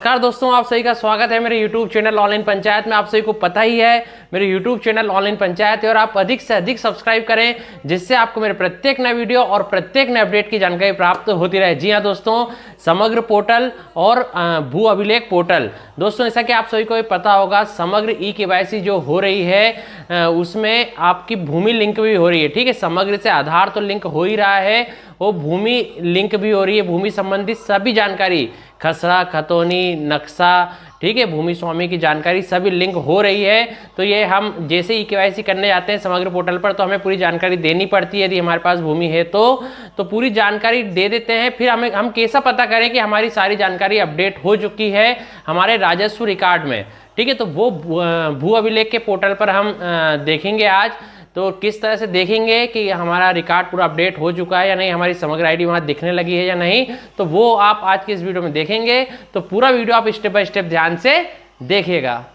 नमस्कार दोस्तों, आप सभी का स्वागत है मेरे YouTube चैनल ऑनलाइन पंचायत में। आप सभी को पता ही है मेरे YouTube चैनल ऑनलाइन पंचायत है और आप अधिक से अधिक सब्सक्राइब करें, जिससे आपको मेरे प्रत्येक नए वीडियो और प्रत्येक नए अपडेट की जानकारी प्राप्त होती रहे। जी हाँ दोस्तों, समग्र पोर्टल और भू अभिलेख पोर्टल। दोस्तों, जैसा कि आप सभी को पता होगा, समग्र ई-केवाईसी जो हो रही है उसमें आपकी भूमि लिंक भी हो रही है। ठीक है, समग्र से आधार तो लिंक हो ही रहा है, वो भूमि लिंक भी हो रही है। भूमि संबंधित सभी जानकारी, खसरा, खतौनी, नक्शा, ठीक है, भूमि स्वामी की जानकारी सभी लिंक हो रही है। तो ये हम जैसे ही केवाईसी करने जाते हैं समग्र पोर्टल पर, तो हमें पूरी जानकारी देनी पड़ती है। यदि हमारे पास भूमि है तो पूरी जानकारी दे देते हैं। फिर हम कैसा पता करें कि हमारी सारी जानकारी अपडेट हो चुकी है हमारे राजस्व रिकॉर्ड में। ठीक है, तो वो भू अभिलेख के पोर्टल पर हम देखेंगे आज। तो किस तरह से देखेंगे कि हमारा रिकॉर्ड पूरा अपडेट हो चुका है या नहीं, हमारी समग्र आईडी वहाँ दिखने लगी है या नहीं, तो वो आप आज की इस वीडियो में देखेंगे। तो पूरा वीडियो आप स्टेप बाय स्टेप ध्यान से देखिएगा।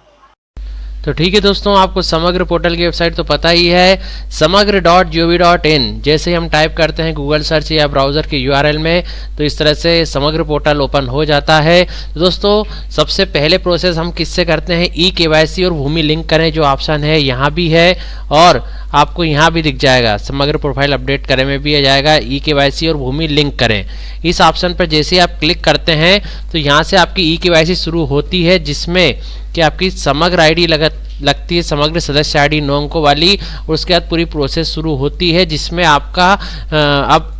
तो ठीक है दोस्तों, आपको समग्र पोर्टल की वेबसाइट तो पता ही है, समग्र.gov.in। जैसे ही हम टाइप करते हैं गूगल सर्च या ब्राउज़र के URL में, तो इस तरह से समग्र पोर्टल ओपन हो जाता है। तो दोस्तों, सबसे पहले प्रोसेस हम किससे करते हैं, ई-केवाईसी और भूमि लिंक करें जो ऑप्शन है यहाँ भी है, और आपको यहाँ भी दिख जाएगा समग्र प्रोफाइल अपडेट करें में भी आ जाएगा, ई-केवाईसी और भूमि लिंक करें। इस ऑप्शन पर जैसे ही आप क्लिक करते हैं तो यहाँ से आपकी ई-केवाईसी शुरू होती है, जिसमें कि आपकी समग्र आईडी लगती है, समग्र सदस्य आईडी 9 अंकों वाली, और उसके बाद पूरी प्रोसेस शुरू होती है, जिसमें आपका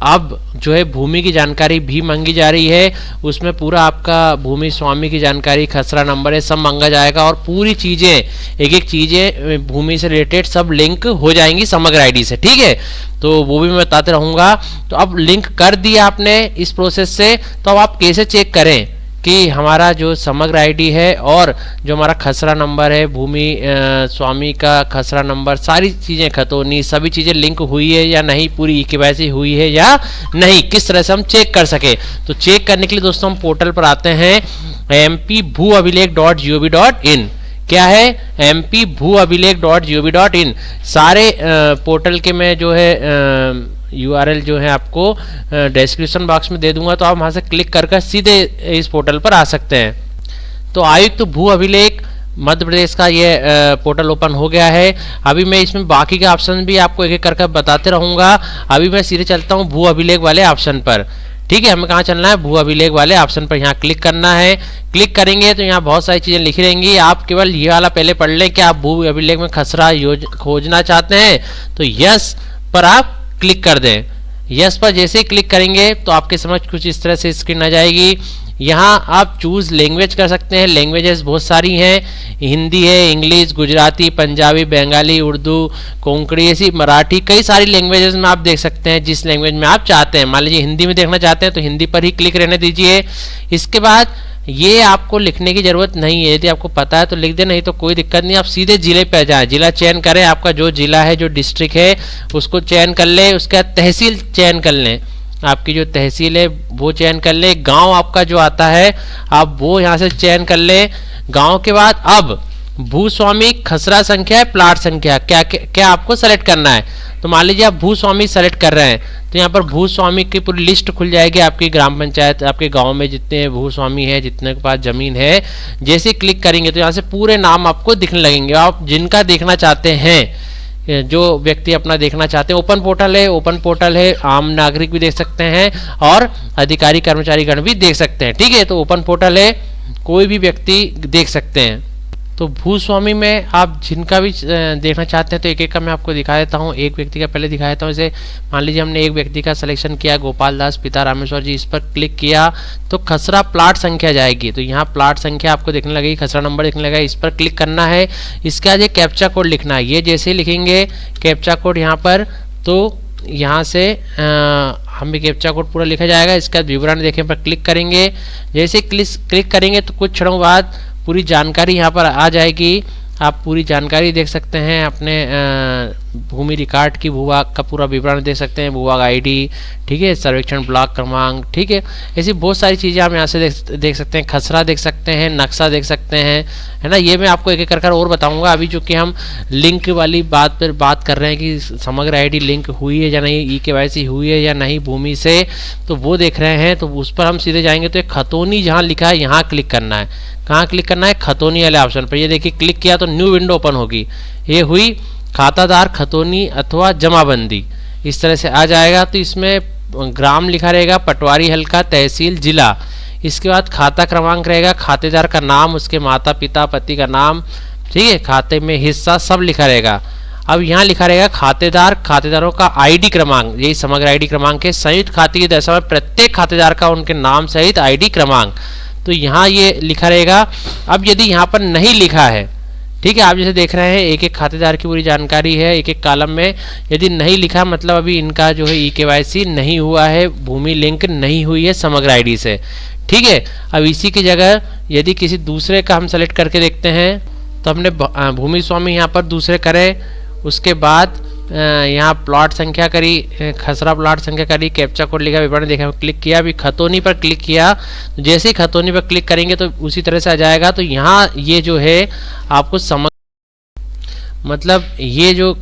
अब जो है भूमि की जानकारी भी मांगी जा रही है। उसमें पूरा आपका भूमि स्वामी की जानकारी, खसरा नंबर है, सब मांगा जाएगा, और पूरी चीज़ें एक एक चीज़ें भूमि से रिलेटेड सब लिंक हो जाएंगी समग्र आईडी से। ठीक है, तो वो भी मैं बताते रहूँगा। तो अब लिंक कर दिया आपने इस प्रोसेस से, तो अब आप कैसे चेक करें कि हमारा जो समग्र आईडी है और जो हमारा खसरा नंबर है, भूमि स्वामी का खसरा नंबर, सारी चीज़ें, खतौनी, सभी चीज़ें लिंक हुई है या नहीं, पूरी ई-केवाईसी हुई है या नहीं, किस तरह से हम चेक कर सके। तो चेक करने के लिए दोस्तों हम पोर्टल पर आते हैं, mp-bhu-abhilekh.gov.in। क्या है, mp-bhu-abhilekh.gov.in। सारे पोर्टल के मैं जो है URL जो है आपको डिस्क्रिप्शन बॉक्स में दे दूंगा, तो आप वहाँ से क्लिक कर सीधे इस पोर्टल पर आ सकते हैं। तो आयुक्त भू अभिलेख मध्य प्रदेश का ये पोर्टल ओपन हो गया है। अभी मैं इसमें बाकी के ऑप्शन भी आपको एक एक करके बताते रहूँगा। अभी मैं सीधे चलता हूँ भू अभिलेख वाले ऑप्शन पर। ठीक है, हमें कहाँ चलना है, भू अभिलेख वाले ऑप्शन पर यहाँ क्लिक करना है। क्लिक करेंगे तो यहाँ बहुत सारी चीज़ें लिखी रहेंगी, आप केवल ये वाला पहले पढ़ लें कि आप भू अभिलेख में खसरा खोजना चाहते हैं, तो यस पर आप क्लिक कर दें। यस पर जैसे ही क्लिक करेंगे तो आपके समझ कुछ इस तरह से स्क्रीन आ जाएगी। यहाँ आप चूज़ लैंग्वेज कर सकते हैं, लैंग्वेजेस बहुत सारी हैं, हिंदी है, इंग्लिश, गुजराती, पंजाबी, बंगाली, उर्दू, कोंकणी, ऐसी मराठी, कई सारी लैंग्वेजेस में आप देख सकते हैं जिस लैंग्वेज में आप चाहते हैं। मान लीजिए हिंदी में देखना चाहते हैं तो हिंदी पर ही क्लिक रहने दीजिए। इसके बाद ये आपको लिखने की ज़रूरत नहीं है, यदि आपको पता है तो लिख दे, नहीं तो कोई दिक्कत नहीं। आप सीधे जिले पे जाएं, जिला चयन करें, आपका जो जिला है, जो डिस्ट्रिक्ट है उसको चयन कर लें। उसके बाद तहसील चयन कर लें, आपकी जो तहसील है वो चयन कर लें। गांव आपका जो आता है आप वो यहाँ से चयन कर लें। गांव के बाद अब भूस्वामी खसरा संख्या है, प्लाट संख्या, क्या आपको सेलेक्ट करना है। तो मान लीजिए आप भूस्वामी सेलेक्ट कर रहे हैं, तो यहाँ पर भूस्वामी की पूरी लिस्ट खुल जाएगी आपकी ग्राम पंचायत, आपके गांव में जितने भूस्वामी है, जितने के पास जमीन है। जैसे क्लिक करेंगे तो यहाँ से पूरे नाम आपको दिखने लगेंगे, आप जिनका देखना चाहते हैं, जो व्यक्ति अपना देखना चाहते हैं। ओपन पोर्टल है, आम नागरिक भी देख सकते हैं और अधिकारी कर्मचारी गण भी देख सकते हैं। ठीक है, तो ओपन पोर्टल है, कोई भी व्यक्ति देख सकते हैं। तो भूस्वामी में आप जिनका भी देखना चाहते हैं तो एक एक का मैं आपको दिखा देता हूँ। एक व्यक्ति का पहले दिखा देता हूँ। जैसे मान लीजिए हमने एक व्यक्ति का सिलेक्शन किया, गोपाल दास, पिता रामेश्वर जी, इस पर क्लिक किया तो खसरा प्लाट संख्या जाएगी, तो यहाँ प्लाट संख्या आपको देखने लगेगी, खसरा नंबर देखने लगेगा, इस पर क्लिक करना है। इसके बाद ये कैप्चा कोड लिखना है, ये जैसे ही लिखेंगे कैप्चा कोड यहाँ पर, तो यहाँ से हमें कैप्चा कोड पूरा लिखा जाएगा। इसके बाद विवरण देखें पर क्लिक करेंगे। जैसे क्लिक करेंगे तो कुछ क्षणों बाद पूरी जानकारी यहाँ पर आ जाएगी। आप पूरी जानकारी देख सकते हैं अपने भूमि रिकॉर्ड की भूभाग का पूरा विवरण देख सकते हैं, भूभाग आईडी, ठीक है, सर्वेक्षण ब्लॉक क्रमांक, ठीक है, ऐसी बहुत सारी चीज़ें आप यहाँ से देख सकते हैं। खसरा देख सकते हैं, नक्शा देख सकते हैं, है ना। ये मैं आपको एक एक कर और बताऊंगा। अभी चूंकि हम लिंक वाली बात पर बात कर रहे हैं कि समग्र आईडी लिंक हुई है या नहीं, ई-केवाईसी हुई है या नहीं भूमि से, तो वो देख रहे हैं। तो उस पर हम सीधे जाएंगे। तो एक खतौनी जहाँ लिखा है यहाँ क्लिक करना है। कहाँ क्लिक करना है? खतौनी वाले ऑप्शन पर। ये देखिए क्लिक किया तो न्यू विंडो ओपन होगी। ये हुई खातादार खतौनी अथवा जमाबंदी, इस तरह से आ जाएगा। तो इसमें ग्राम लिखा रहेगा, पटवारी हल्का, तहसील, जिला। इसके बाद खाता क्रमांक रहेगा, खातेदार का नाम, उसके माता पिता पति का नाम, ठीक है, खाते में हिस्सा सब लिखा रहेगा। अब यहाँ लिखा रहेगा खातेदार, खातेदारों का आईडी क्रमांक, यही समग्र आईडी क्रमांक है। संयुक्त खाते की दशा में प्रत्येक खातेदार का उनके नाम सहित आईडी क्रमांक, तो यहाँ ये लिखा रहेगा। अब यदि यहाँ पर नहीं लिखा है, ठीक है, आप जैसे देख रहे हैं एक एक खातेदार की पूरी जानकारी है एक एक कॉलम में। यदि नहीं लिखा मतलब अभी इनका जो है ई-केवाईसी नहीं हुआ है, भूमि लिंक नहीं हुई है समग्र आईडी से, ठीक है। अब इसी की जगह यदि किसी दूसरे का हम सेलेक्ट करके देखते हैं, तो हमने भूमि स्वामी यहाँ पर दूसरे करे, उसके बाद यहाँ प्लॉट संख्या करी, खसरा प्लॉट संख्या करी, कैप्चा कोड लिखा, विवरण देखा, क्लिक किया। अभी खतौनी पर क्लिक किया, जैसे ही खतौनी पर क्लिक करेंगे तो उसी तरह से आ जाएगा। तो यहाँ ये जो है आपको समझ, मतलब ये जो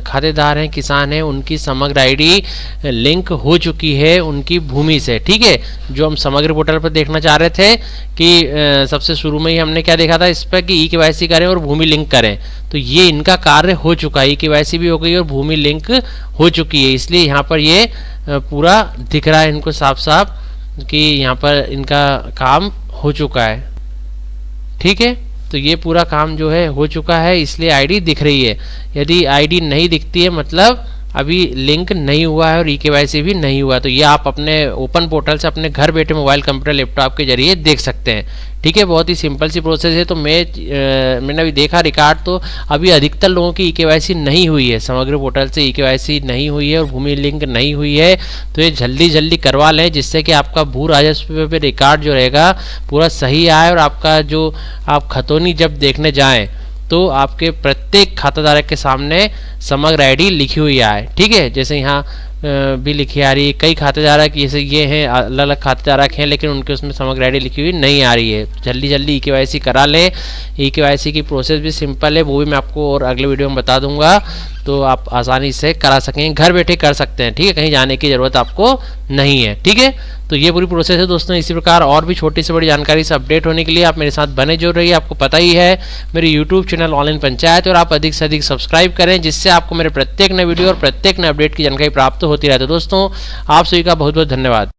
खातेदार हैं, किसान हैं, उनकी समग्र आईडी लिंक हो चुकी है उनकी भूमि से, ठीक है। जो हम समग्र पोर्टल पर देखना चाह रहे थे कि सबसे शुरू में ही हमने क्या देखा था इस पर कि ई-केवाईसी करें और भूमि लिंक करें, तो ये इनका कार्य हो चुका है। ई-केवाईसी भी हो गई और भूमि लिंक हो चुकी है, इसलिए यहाँ पर ये पूरा दिख रहा है इनको साफ साफ कि यहाँ पर इनका काम हो चुका है, ठीक है। तो ये पूरा काम जो है हो चुका है, इसलिए आईडी दिख रही है। यदि आईडी नहीं दिखती है मतलब अभी लिंक नहीं हुआ है और ई-केवाईसी भी नहीं हुआ, तो ये आप अपने ओपन पोर्टल से अपने घर बैठे मोबाइल, कंप्यूटर, लैपटॉप के जरिए देख सकते हैं, ठीक है। बहुत ही सिंपल सी प्रोसेस है। तो मैंने अभी देखा रिकॉर्ड, तो अभी अधिकतर लोगों की ई-केवाईसी नहीं हुई है, समग्र पोर्टल से ई-केवाईसी नहीं हुई है और भूमि लिंक नहीं हुई है। तो ये जल्दी जल्दी करवा लें, जिससे कि आपका भू राजस्व पे रिकॉर्ड जो रहेगा पूरा सही आए और आपका जो आप खतौनी जब देखने जाएँ तो आपके प्रत्येक खाताधारक के सामने समग्र आईडी लिखी हुई आए, ठीक है। जैसे यहाँ भी लिखी आ रही है, कई खातेदारक जैसे ये हैं, अलग अलग खातेदारक हैं, लेकिन उनके उसमें समग्र आईडी लिखी हुई नहीं आ रही है। जल्दी जल्दी ई-केवाईसी करा लें। ई-केवाईसी की प्रोसेस भी सिंपल है, वो भी मैं आपको और अगले वीडियो में बता दूंगा, तो आप आसानी से करा सकेंगे, घर बैठे कर सकते हैं, ठीक है। कहीं जाने की ज़रूरत आपको नहीं है, ठीक है। तो ये पूरी प्रोसेस है दोस्तों। इसी प्रकार और भी छोटी से बड़ी जानकारी से अपडेट होने के लिए आप मेरे साथ बने जुड़ रहिए। आपको पता ही है मेरे यूट्यूब चैनल ऑनलाइन पंचायत, और आप अधिक से अधिक सब्सक्राइब करें, जिससे आपको मेरे प्रत्येक नए वीडियो और प्रत्येक नए अपडेट की जानकारी प्राप्त होती रहे। तो दोस्तों आप सभी का बहुत बहुत धन्यवाद।